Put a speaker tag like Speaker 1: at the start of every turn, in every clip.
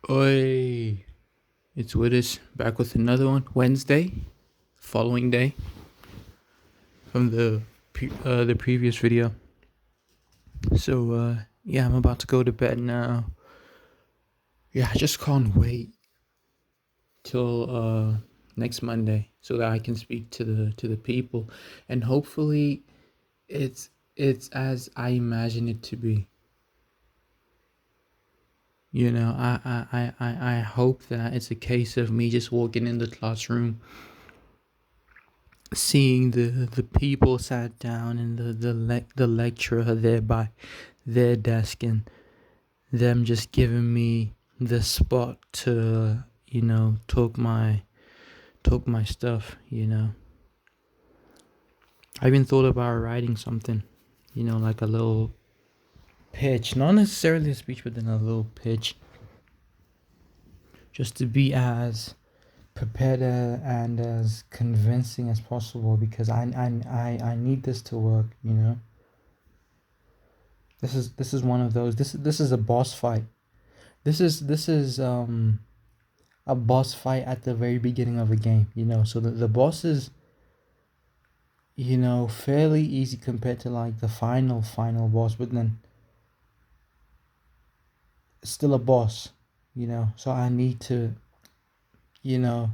Speaker 1: Oi, it's Widdis back with another one. Wednesday, following day from the previous video. So yeah, I'm about to go to bed now. Yeah, I just can't wait till next Monday so that I can speak to the people, and hopefully it's it's as I imagine it to be. I hope that it's a case of me just walking in the classroom, seeing the people sat down and the lecturer there by their desk, and them just giving me the spot to talk my stuff. I even thought about writing something, like a little pitch, not necessarily a speech, but then a little pitch, just to be as prepared and as convincing as possible, because I need this to work. This is one of those. This is a boss fight. This is a boss fight at the very beginning of a game. So the boss is fairly easy compared to like the final boss, but then it's still a boss. So I need to you know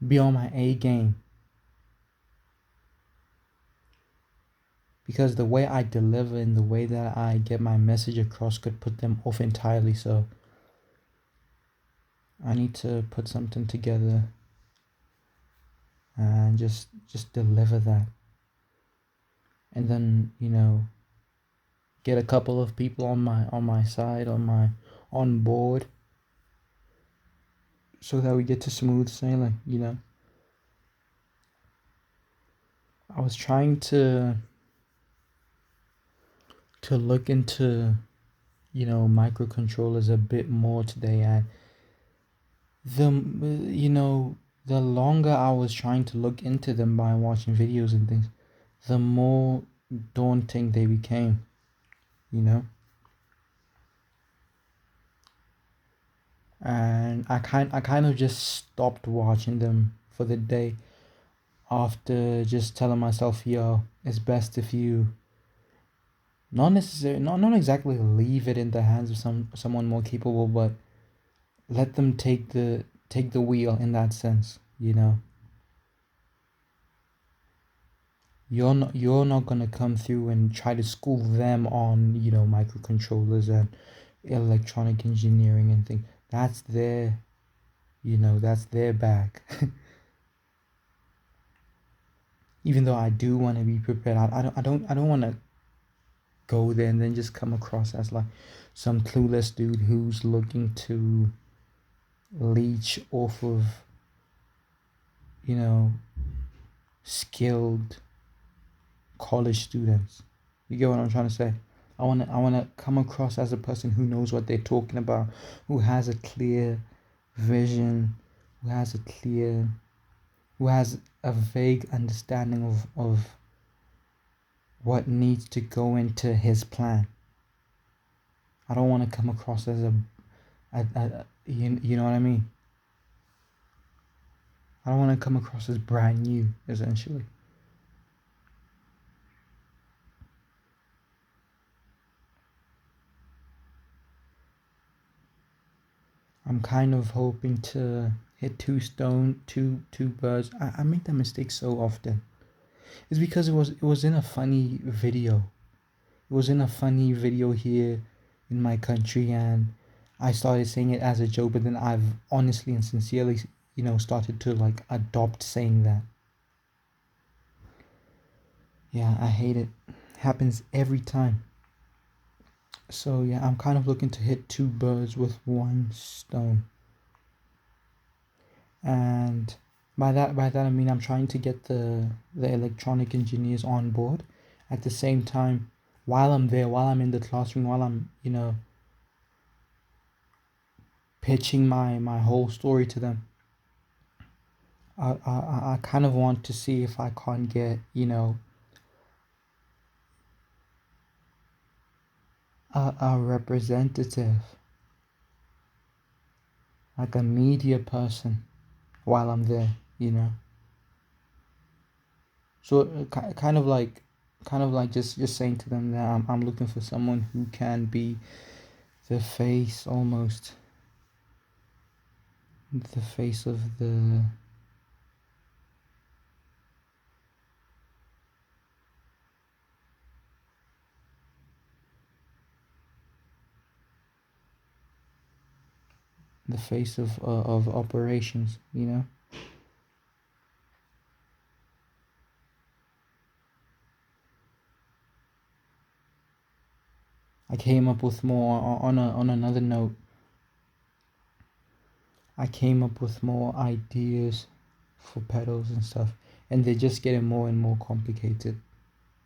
Speaker 1: be on my A game, because the way I deliver and the way that I get my message across could put them off entirely. So I need to put something together and just deliver that, and then get a couple of people on my side, on board, so that we get to smooth sailing. I was trying to look into microcontrollers a bit more today, and the you know the longer I was trying to look into them by watching videos and things, the more daunting they became. you know and I kind of just stopped watching them for the day, after just telling myself, yo, it's best if you not exactly leave it in the hands of someone more capable, but let them take the wheel in that sense. You're not gonna come through and try to school them on microcontrollers and electronic engineering and things. That's their bag. Even though I do want to be prepared, I don't want to go there and then just come across as like some clueless dude who's looking to leech off of you know skilled college students. You get what I'm trying to say? I want to come across as a person who knows what they're talking about, who has a clear vision, who has a clear who has a vague understanding of what needs to go into his plan. I don't want to come across as you know what I mean? I don't want to come across as brand new, essentially. I'm kind of hoping to hit two birds. I make that mistake so often. It's because it was in a funny video. It was in a funny video here in my country, and I started saying it as a joke, but then I've honestly and sincerely, started to like adopt saying that. Yeah, I hate it. Happens every time. So yeah, I'm kind of looking to hit two birds with one stone. And by that I mean I'm trying to get the electronic engineers on board at the same time, while I'm there, while I'm in the classroom, while I'm pitching my whole story to them. I kind of want to see if I can't get a representative like a media person while I'm there, you know. So kind of like just saying to them that I'm looking for someone who can be the face, almost the face of the face of operations, you know. I came up with more on another note. I came up with more ideas for pedals and stuff, and they're just getting more and more complicated,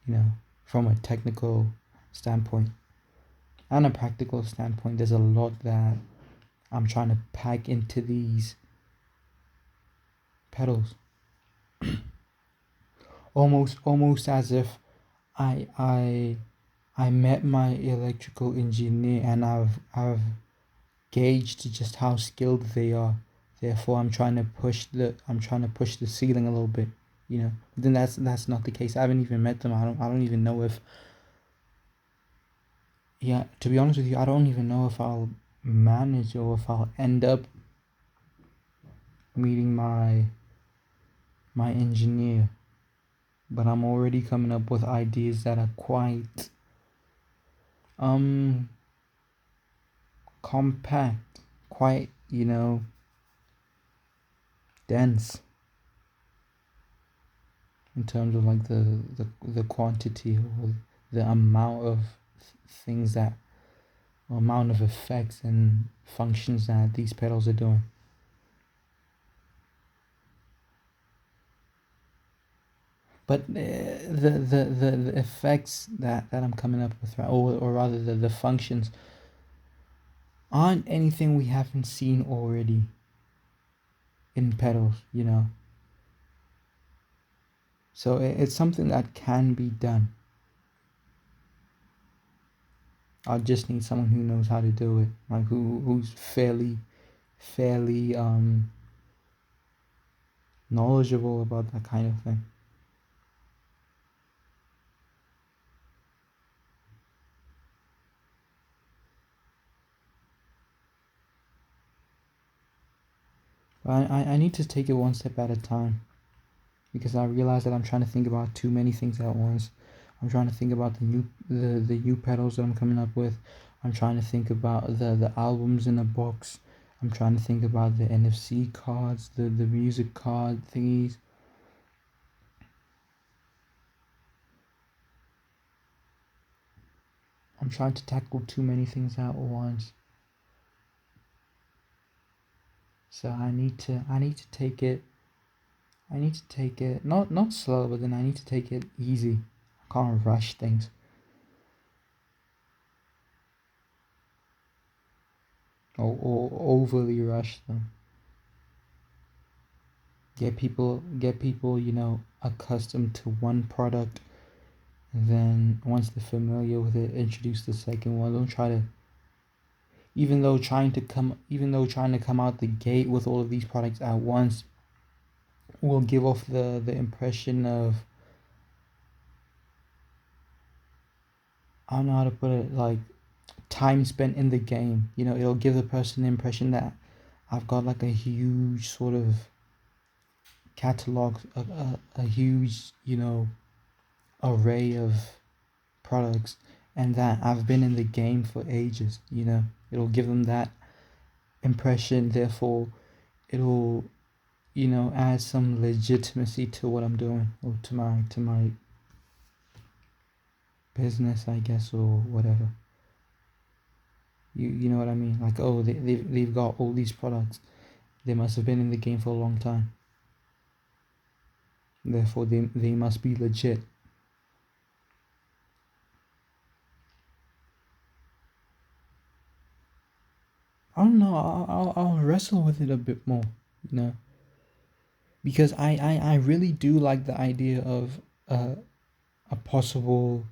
Speaker 1: you know, from a technical standpoint and a practical standpoint. There's a lot that I'm trying to pack into these pedals, almost as if I I I met my electrical engineer and I've gauged just how skilled they are. Therefore, I'm trying to push the ceiling a little bit, you know. But then that's not the case. I haven't even met them. I don't even know if, yeah. To be honest with you, I don't even know if I'll manage or if I'll end up meeting my engineer. But I'm already coming up with ideas that are quite um compact, quite, you know, dense in terms of like the quantity or the amount of things that or amount of effects and functions that these pedals are doing. But the effects that I'm coming up with, right, or rather the functions aren't anything we haven't seen already in pedals, you know. So it's something that can be done. I just need someone who knows how to do it, like who's fairly knowledgeable about that kind of thing. But I need to take it one step at a time because I realize that I'm trying to think about too many things at once. I'm trying to think about the new pedals that I'm coming up with. I'm trying to think about the albums in the box. I'm trying to think about the NFC cards, the music card thingies. I'm trying to tackle too many things at once. So I need to take it not slow, but then I need to take it easy. I can't rush things. Or overly rush them. Get people, you know, accustomed to one product, and then once they're familiar with it, introduce the second one. Don't try to even though trying to come out the gate with all of these products at once will give off the impression of, I don't know how to put it, like time spent in the game. You know, it'll give the person the impression that I've got like a huge sort of catalog, a huge, you know, array of products, and that I've been in the game for ages, you know. It'll give them that impression, therefore it'll, you know, add some legitimacy to what I'm doing or to my business, I guess, or whatever. You know what I mean? Like, oh, they've got all these products. They must have been in the game for a long time. Therefore, they must be legit. I don't know. I'll wrestle with it a bit more, you know, because I really do like the idea of a possible,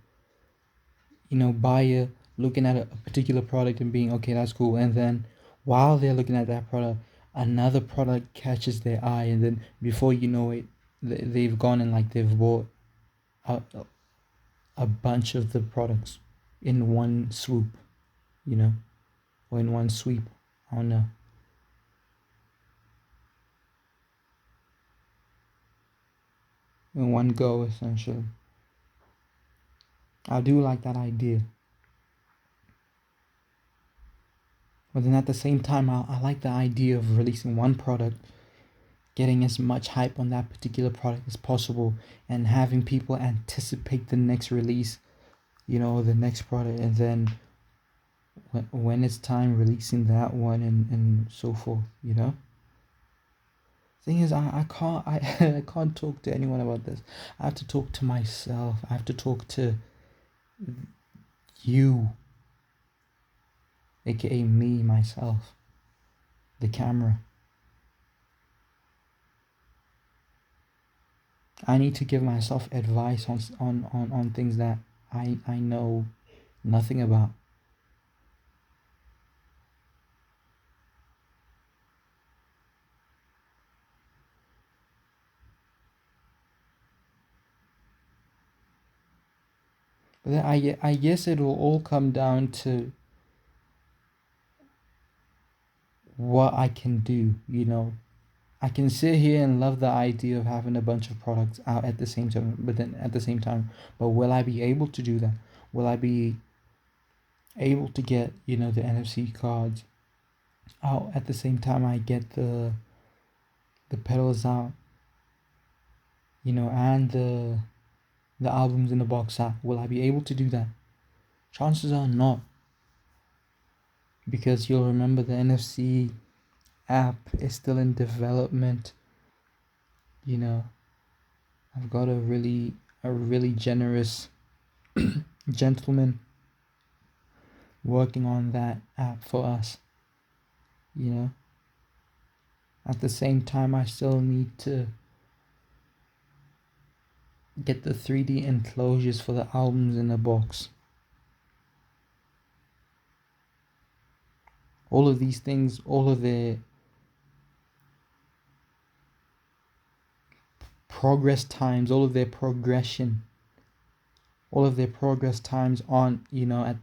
Speaker 1: you know, buyer looking at a particular product and being okay, that's cool, and then while they're looking at that product, another product catches their eye, and then before you know it, they've gone and like they've bought a, a bunch of the products in one swoop, you know, or in one sweep. I don't know. In one go, essentially. I do like that idea. But then at the same time, I like the idea of releasing one product, getting as much hype on that particular product as possible, and having people anticipate the next release, you know, the next product, and then when it's time, releasing that one, and so forth, you know. Thing is, I can't I can't talk to anyone about this. I have to talk to myself. I have to talk to you, aka me, myself, the camera. I need to give myself advice on things that I know nothing about. But then I guess it will all come down to what I can do, you know. I can sit here and love the idea of having a bunch of products out at the same time, but then at the same time, but will I be able to do that? Will I be able to get, you know, the NFC cards out at the same time I get the pedals out, you know, and the albums in the box out? Will I be able to do that? Chances are not, because you'll remember the NFC app is still in development. You know, I've got a really generous gentleman working on that app for us, you know. At the same time, I still need to get the 3D enclosures for the albums in the box. All of these things, all of their progress times, all of their progression, all of their progress times aren't, you know,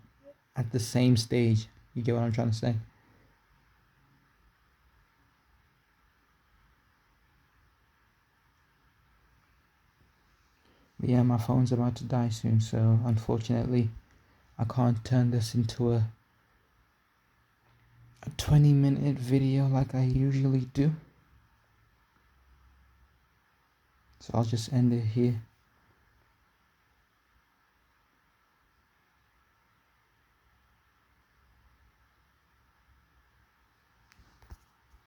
Speaker 1: at the same stage. You get what I'm trying to say? But yeah, my phone's about to die soon, so unfortunately, I can't turn this into a 20-minute video like I usually do. So I'll just end it here.